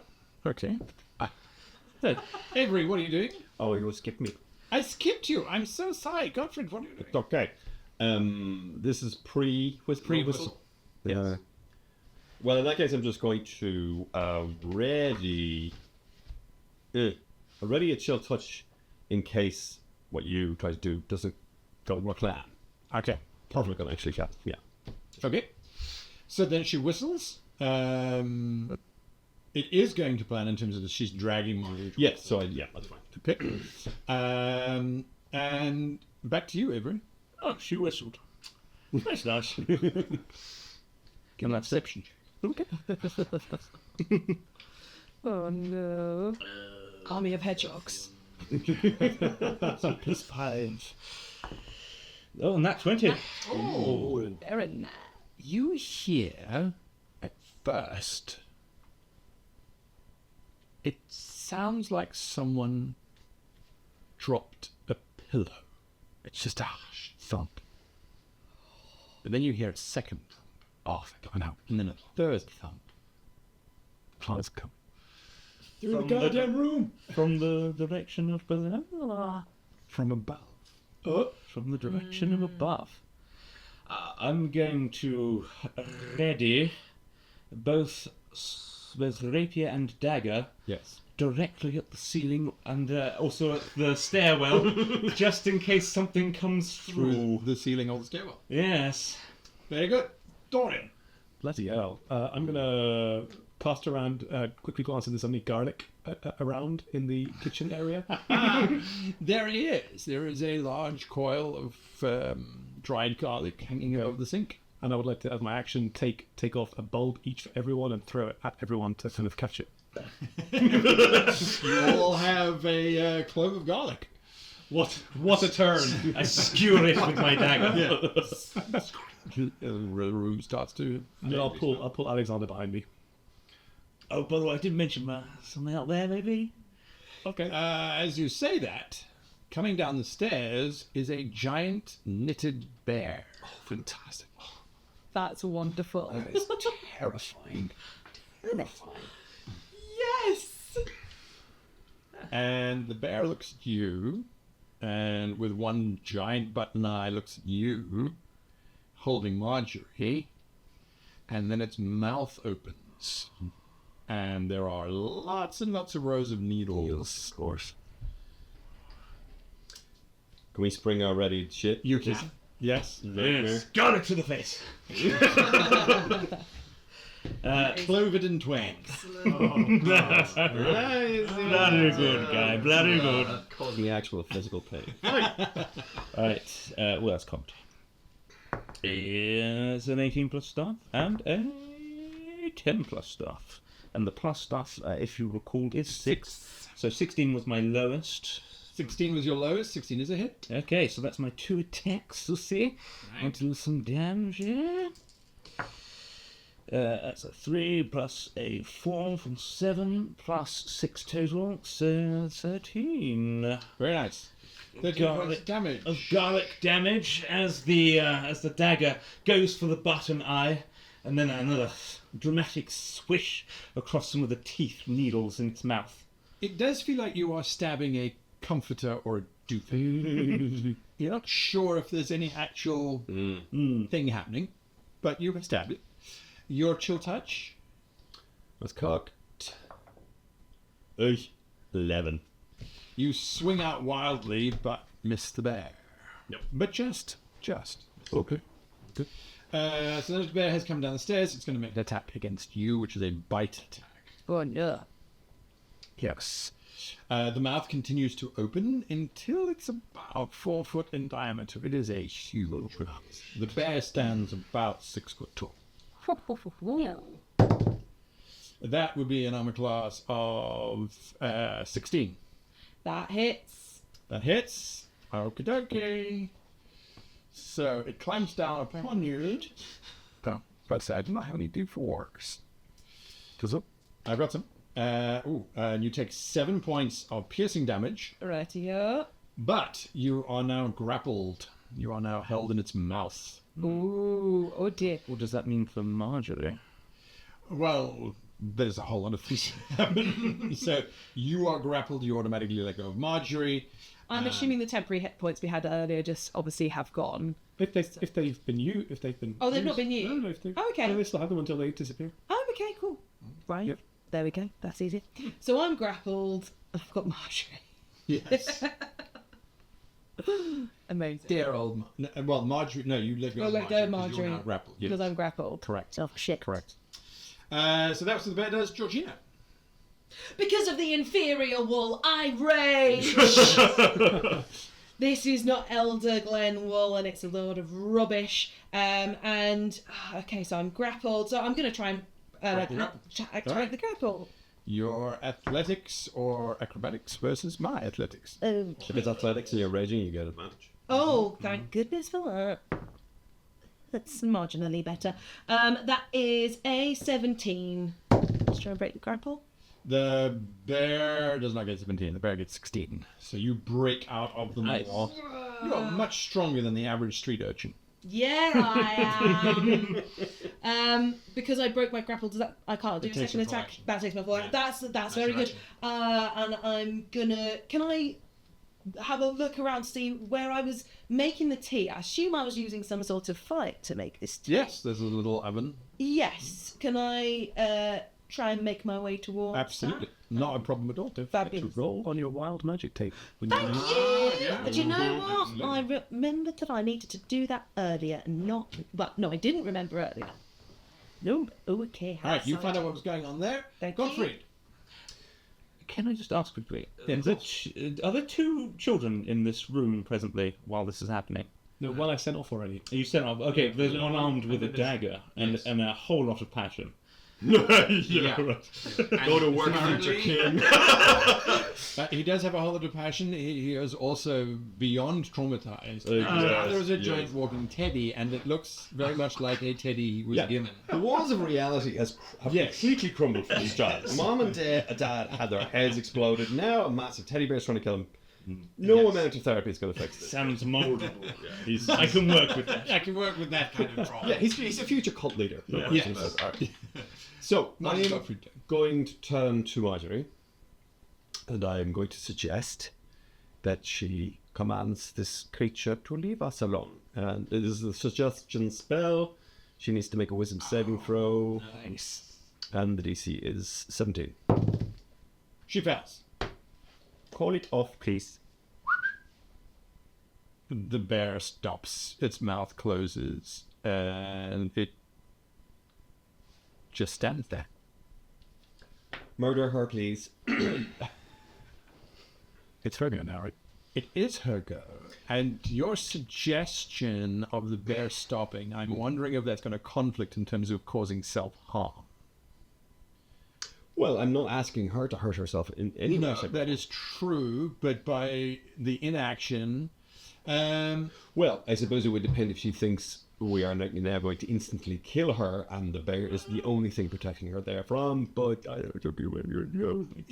okay. So, Avery, what are you doing? Oh, you skipped me. I skipped you. I'm so sorry. Godfrey, what are you doing? It's okay. This is Pre-whistle. Yeah. Well, in that case, I'm just going to ready a chill touch in case what you try to do doesn't go to plan. Okay. Perfect. Gonna actually cast. Yeah. Okay. So then she whistles. It is going to plan in terms of she's dragging you. Yes. So that's fine. Okay. And back to you, Avery. Oh, she whistled. That's nice. Give him that perception. Okay. Oh no. Army of hedgehogs. Plus 5. Oh, and that's 20. Oh, very nice. You hear at first. It sounds like someone dropped a pillow. It's just a hush thump. But then you hear a second thump. Oh, they're going out. And then a third thump. Plants come. Through the goddamn room. From the direction of below. From above. From the direction of above. I'm going to ready both with rapier and dagger. Yes. Directly at the ceiling and also at the stairwell, just in case something comes through. The ceiling of the stairwell. Yes. Very good. Dorian. Bloody hell. I'm going to cast around, quickly glance if there's any garlic around in the kitchen area. There is. There is a large coil of dried garlic hanging over the sink. And I would like to, as my action, take off a bulb each for everyone and throw it at everyone to kind of catch it. You all have a clove of garlic. What a turn! I skewer it with my dagger. The room starts to. And then I'll pull Alexander behind me. Oh, by the way, I did mention something out there, maybe? Okay. As you say that, coming down the stairs is a giant knitted bear. Oh, fantastic. That's wonderful. That is terrifying. Terrifying. Yes! And the bear looks at you, and with one giant button eye looks at you, holding Marjorie, and then its mouth opens, and there are lots and lots of rows of needles. Of course. Can we spring our ready shit? You can. Yes. Yes. Garlic to the face. Clovid and twain. Bloody good, guy. Bloody good. Causing actual physical pain. Alright, well, that's cocked. It's an 18 plus staff and a 10 plus staff. And the plus staff, if you recall, is 6. So 16 was my lowest. 16 was your lowest. 16 is a hit. Okay, so that's my 2 attacks, you see. Right. Want to do some damage here. That's a 3 plus a 4 from 7 plus 6 total, so 13. Very nice. 13 points damage. Of garlic damage as the dagger goes for the button eye, and then another dramatic swish across some of the teeth needles in its mouth. It does feel like you are stabbing a comforter or a dupe. You're not sure if there's any actual thing happening, but you have stabbed it. Your chill touch? That's cocked. 11. You swing out wildly, but miss the bear. Nope. But just. Okay. Good. So the bear has come down the stairs. It's going to make an attack against you, which is a bite attack. Oh no. Yes. The mouth continues to open until it's about 4 foot in diameter. It is a huge mouth. The bear stands about 6 foot tall. That would be an armor class of 16. That hits. That hits. Okie dokie. So it climbs down upon you. Oh, but I didn't have any D4s. Does it? I've got some. And you take 7 points of piercing damage, Rightio. but you are now grappled. You are now held in its mouth. Ooh, oh dear. What does that mean for Marjorie? Well, there's a whole lot of things happening. So you are grappled, you automatically let go of Marjorie. I'm assuming the temporary hit points we had earlier just obviously have gone. If they've been Oh, they've not been used? No, if they, Oh, okay. No, they still have them until they disappear. Oh, okay, cool. Right. Yep. There we go. That's easy. So I'm grappled. I've got Marjorie. Yes. Amazing. Dear old... Well, Marjorie... No, you let go of let go of Marjorie. 'Cause you're Marjorie. now grappled. Because I'm grappled. Correct. Oh, shit. Correct. So that was what the bear does. Georgina. Because of the inferior wool, I rage! This is not Elder Glen wool, and it's a load of rubbish. Okay, so I'm grappled. So I'm going to try and activate the grapple. Your athletics or acrobatics versus my athletics. If it's athletics and you're raging, you get advantage. Oh, thank goodness for that. That's marginally better. That is a 17. Let's try and break the grapple. The bear does not get 17. The bear gets 16. So you break out of the maw. You are much stronger than the average street urchin. Yeah, I am. Because I broke my grapple, I can't do a second attack. That takes my full. That's very good. And I'm gonna. Can I have a look around to see where I was making the tea? I assume I was using some sort of fire to make this tea. Yes, there's a little oven. Yes. Can I try and make my way towards Absolutely. that? Not a problem at all. Fabulous. Roll on your wild magic tape. Thank you! Do you know what? I remembered that I needed to do that earlier and not... Well, no, I didn't remember earlier. No, okay. All right, you find out what was going on there. Thank Gottfried. Can I just ask quickly? Are there two children in this room presently while this is happening? No, one I sent off already. You sent off. Okay, there's one armed with a dagger and a whole lot of passion. Yeah. Go to work, future king. He does have a whole lot of passion. He is also beyond traumatized. Yes, There's a yes. giant walking teddy, and it looks very much like a teddy was given. The walls of reality have completely crumbled for these child. Mom and dad had their heads exploded. Now a massive teddy bear is trying to kill them. No amount of therapy is going to fix this. Sounds moldable. I can work with that. I can work with that kind of trauma. Yeah, he's a future cult leader. Yes. So, What I is am Gottfried doing? going to turn to Marjorie, and I am going to suggest that she commands this creature to leave us alone. And it is a suggestion spell. She needs to make a wisdom saving throw. Nice. And the DC is 17. She fails. Call it off, please. The bear stops. Its mouth closes, and it just stands there. Murder her, please. It's very good now, right? It is her go. And your suggestion of the bear stopping, I'm wondering if that's going to conflict in terms of causing self-harm. Well, I'm not asking her to hurt herself in any way. No, that is true, but by the inaction... Well, I suppose it would depend if she thinks we are now going to instantly kill her and the bear is the only thing protecting her therefrom, but I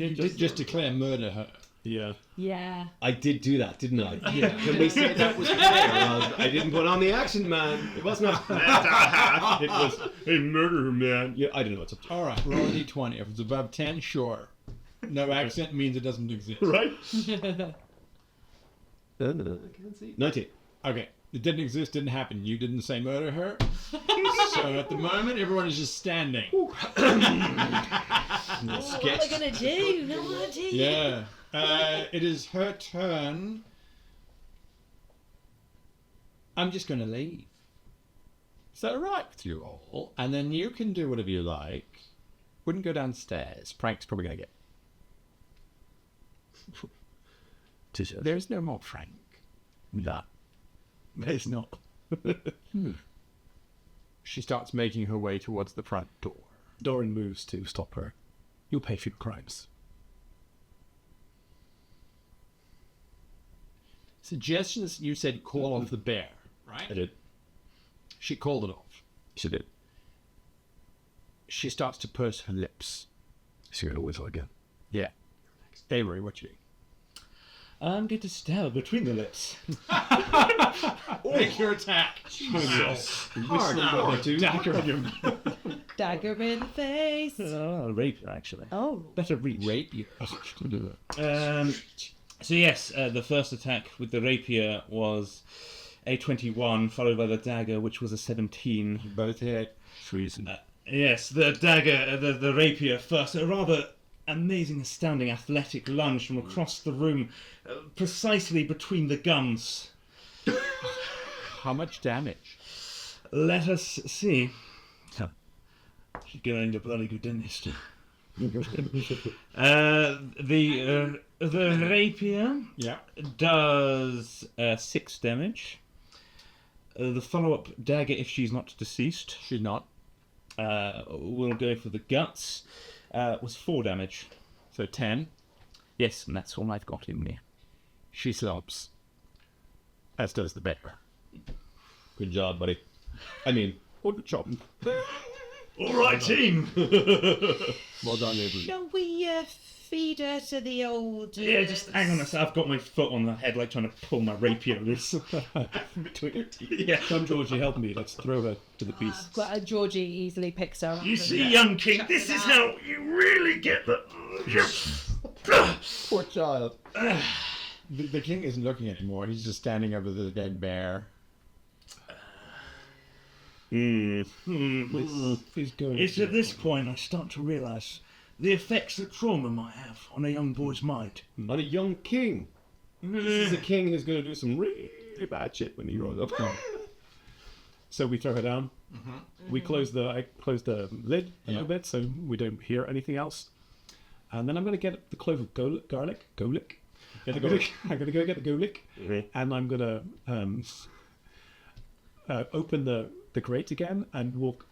just declare murder her. Yeah. Yeah. I did do that, didn't I? Yeah. Can we say that was fair? Well, I didn't put on the action, man. It was not. It was, hey, murder her, man. Yeah, I don't know what's up to. All right, roll a d20. If it's above 10, sure. No accent means it doesn't exist. Right? I can't see. 19. Okay, it didn't exist, didn't happen. You didn't say murder her. So at the moment, everyone is just standing. What am I gonna do? No idea. Yeah. It is her turn. I'm just going to leave. Is that all right with you all? And then you can do whatever you like. Wouldn't go downstairs. Frank's probably going to get... There's no more Frank. No. There's not. She starts making her way towards the front door. Doran moves to stop her. You'll pay for your crimes. Suggestions, you said call off the bear. Right? I did. She called it off. She did. She starts to purse her lips. She's going to whistle again. Yeah. Avery, what you doing? I'm going to stab between the lips. Make your attack. Dagger in the face. Rapier, actually. Oh. Better reach. Rapier. So yes, the first attack with the rapier was a 21, followed by the dagger, which was a 17. Both hit. Treason. Yes, the dagger, the rapier first, a rather amazing, astounding athletic lunge from across the room, precisely between the gums. How much damage? Let us see. She's going to bloody good dentist. The rapier does 6 damage. The follow-up dagger, if she's not deceased, She's not. will go for the guts. Was 4 damage. So 10. Yes, and that's all I've got in me. She sobs. As does the bear. Good job, buddy. I mean, Good job. All right, team. well done, Avery. Shall we feed her to the old... Yeah, just hang on a sec. I've got my foot on the head, like trying to pull my rapier loose. Between your teeth. Yeah. Come, Georgie, help me. Let's throw her to the beast. Georgie easily picks her up. You see, young king, this is how you really get the... Poor child. The king isn't looking anymore. He's just standing over the dead bear. He's going. It's at this point I start to realise the effects that trauma might have on a young boy's mind. Not a young king. This is a king who's going to do some really bad shit when he grows up. So we throw her down. We close I close the lid a little bit so we don't hear anything else. And then I'm going to get the clove of garlic. I'm going to go get the garlic, and I'm going to open the grate again and walk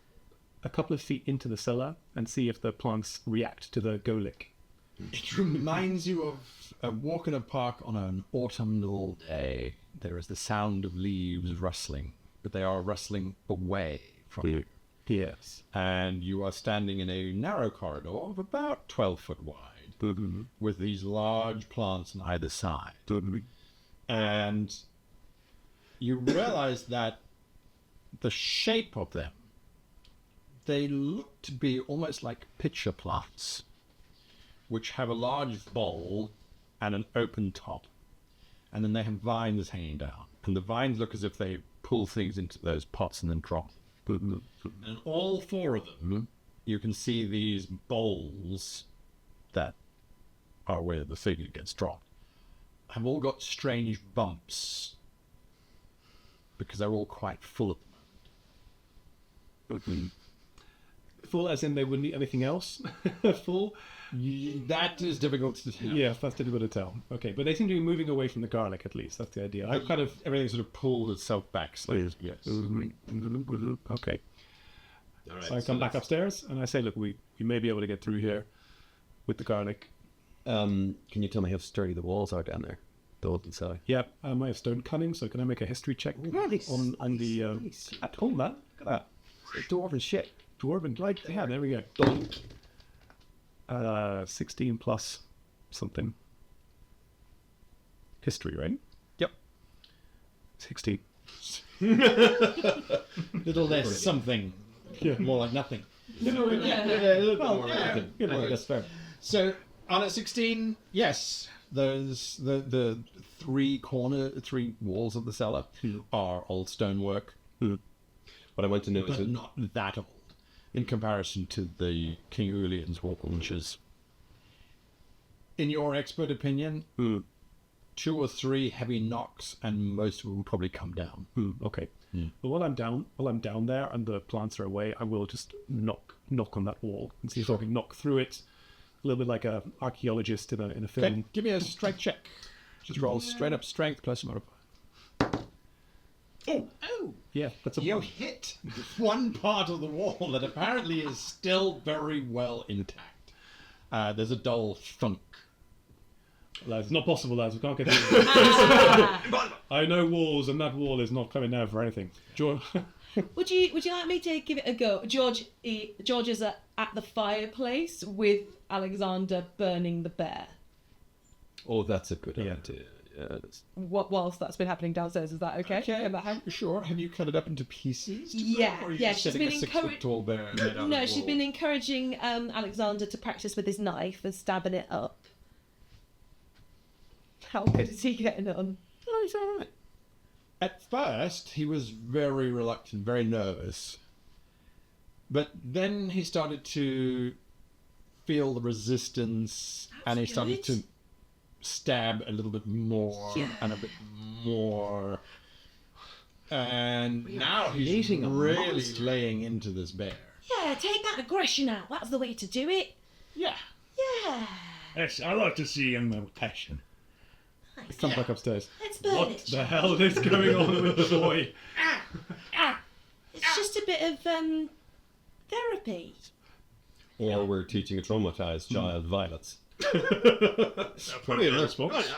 a couple of feet into the cellar and see if the plants react to the garlic. It reminds you of a walk in a park on an autumnal day. There is the sound of leaves rustling, but they are rustling away from you. Yes. And you are standing in a narrow corridor of about 12 foot wide, with these large plants on either side. And you realize that the shape of them, they look to be almost like pitcher plants, which have a large bowl and an open top. And then they have vines hanging down. And the vines look as if they pull things into those pots and then drop. And all 4 of them, you can see these bowls that are where the figure gets dropped, have all got strange bumps because they're all quite full of them. Full as in they wouldn't eat anything else? Full? That is difficult to tell. Yeah, that's difficult to tell. Okay, but they seem to be moving away from the garlic at least. That's the idea. I kind of... Everything sort of pulled itself back slightly. Yes. Okay. All right, So I come back upstairs and I say, look, we may be able to get through here with the garlic. Can you tell me how sturdy the walls are down there? The old cellar. Yeah, I have stone cunning, so can I make a history check on the... Hold that. Look at that. Dwarven shit. Dwarven, right? Yeah, there we go. Done. 16 plus something. History, right? Yep. 16. Little less something. Yeah. More like nothing. A little bit more than You know, that's fair. So on a 16, yes, there's the 3 walls of the cellar are old stonework, What I want to know is but it, not that old in comparison to the King Ulian's walls. In your expert opinion, 2 or 3 heavy knocks, and most of them will probably come down. Okay. But while I'm down there and the plants are away, I will just knock on that wall and see if I can knock through it. A little bit like a archaeologist in a film. Okay, give me a strength check. Just roll straight up strength plus modifier. Oh! Yeah, that's a You hit one part of the wall that apparently is still very well intact. There's a dull thunk. Lads, it's not possible, lads. We can't get through this. I know walls, and that wall is not coming down for anything. George. Would you like me to give it a go? George is at the fireplace with Alexander burning the bear. Oh, that's a good idea. Yes. Whilst that's been happening downstairs, is that okay? Sure. Have you cut it up into pieces? Yeah, Or are you yeah. just She's setting been a 6-foot-tall bear made out of No, she's wool? been encouraging Alexander to practice with his knife and stabbing it up. How good is he getting on? Oh, he's all right. At first, he was very reluctant, very nervous. But then he started to feel the resistance, and he started to stab a little bit more and a bit more. And now he's really laying into this bear. Yeah, take that aggression out. That's the way to do it. Yeah. Yeah. Yes, I like to see young men with passion. Come back upstairs. Let's burn What it. the hell is going on with the boy? It's just a bit of therapy. Or we're teaching a traumatized child violence. Probably a response.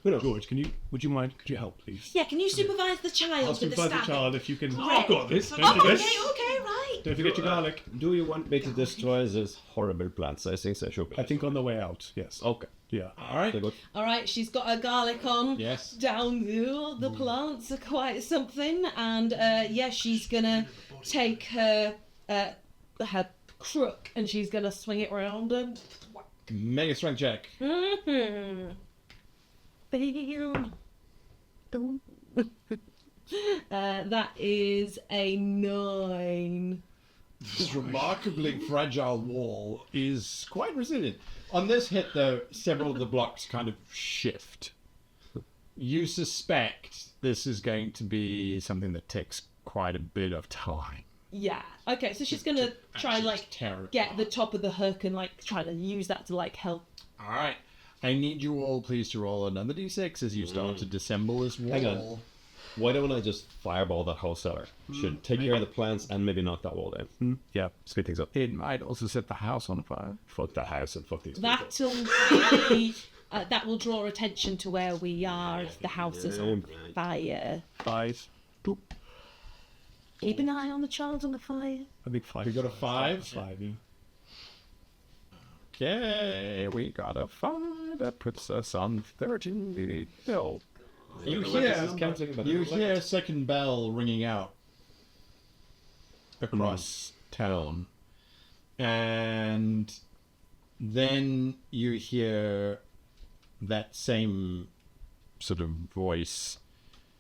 George, would you mind? Could you help, please? Yeah, can you supervise the child I'll with the supervise the stabbing? child if you can. I've got this. Okay, right. Don't forget your garlic. Do you want me to destroy this horrible plant? I think I should. I think on the way out, yes. Okay. Yeah. All right. Good. All right, she's got her garlic on. Yes. Down the plants are quite something, and she's gonna take her crook and she's gonna swing it around her. Make a strength check. That is a 9. This remarkably fragile wall is quite resilient. On this hit, though, several of the blocks kind of shift. You suspect this is going to be something that takes quite a bit of time. Yeah. Okay, so she's gonna try and tear it get the top of the hook and try to use that to help. All right. I need you all, please, to roll another d6 as you start to disassemble this wall. Hang on. Why don't I just fireball that whole cellar? Should take care of the plants and maybe knock that wall down. Yeah, speed things up. It might also set the house on fire. Fuck the house and fuck these people. That will draw attention to where we are if the house is on fire. 5. Keep an eye on the child on the fire. A big 5. We got a 5. 5. Yeah. Okay, we got a 5. That puts us on 13. Bill. You hear a second bell ringing out across town, and then you hear that same sort of voice.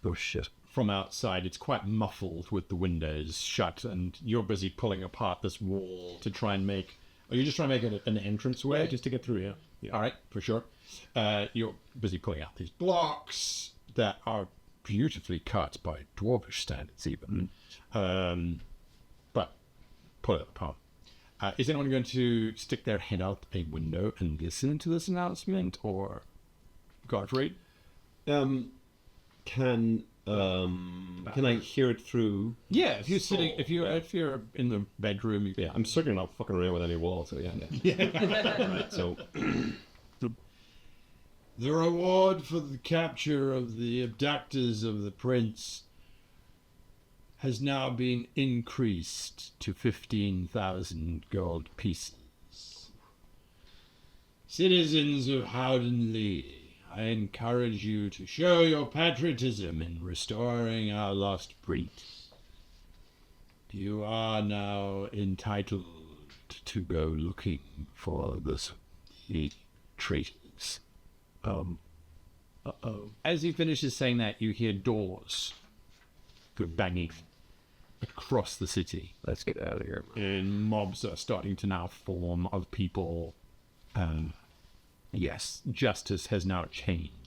Oh shit. From outside. It's quite muffled with the windows shut, and you're busy pulling apart this wall to try and make... Are you just trying to make an entranceway? Yeah, just to get through, yeah. All right, for sure. You're busy pulling out these blocks that are beautifully cut by dwarvish standards even. But pull it apart. Is anyone going to stick their head out a window and listen to this announcement, or Godfrey? Can I hear it through? Yeah, if you're in the bedroom, Yeah, I'm certainly not fucking around with any walls, so yeah. Right, so The reward for the capture of the abductors of the prince has now been increased to 15,000 gold pieces. Citizens of Howden Lee, I encourage you to show your patriotism in restoring our lost breed. You are now entitled to go looking for the traitors. As he finishes saying that, you hear doors go banging across the city. let's get out of here. And mobs are starting to now form of people. Yes, justice has now changed.